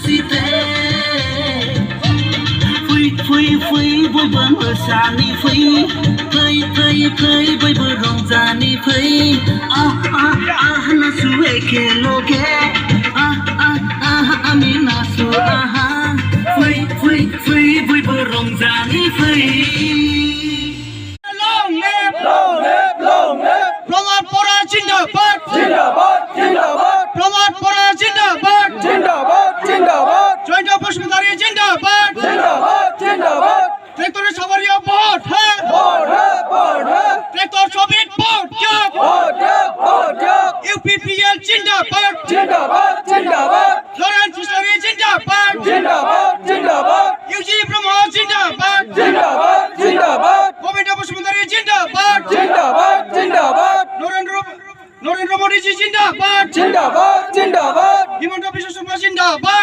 खुसिते फै बयबो मोसानि फै बयबो रंजानि फै नाचु एखेलगे आमी नाचु फै बयबो रंजानि फै প্রমাণ পড়া জিন্দাবাদ জিন্দাবাদ জিন্দাবাদ প্রমাণ পড়া জিন্দাবাদ জিন্দাবাদ জিন্দাবাদ জয়ন্ত বসুমতারি জিন্দাবাদ জিন্দাবাদ জিন্দাবাদ ট্রেক্টরের সাভারিয়া ভোট হ্যাঁ ট্রেক্টর সবিট ভোট ইউপিপিএল জিন্দাবাদ জিন্দাবাদ জিন্দাবাদ লরেন্স ফিশারি জিন্দাবাদ জিন্দাবাদ জিন্দাবাদ ইউজি ব্রহ্ম জিন্দাবাদ জিন্দাবাদ জিন্দাবাদ গোবিন্দ বসুমতারি জিন্দাবাদ জিন্দাবাদ জিন্দাবাদ নরেন্দ্র মোদীজি জিন্দাবাদ জিন্দাবাদ জিন্দাবাদ হিমন্ত বিশ্ব শর্মা জিন্দাবাদ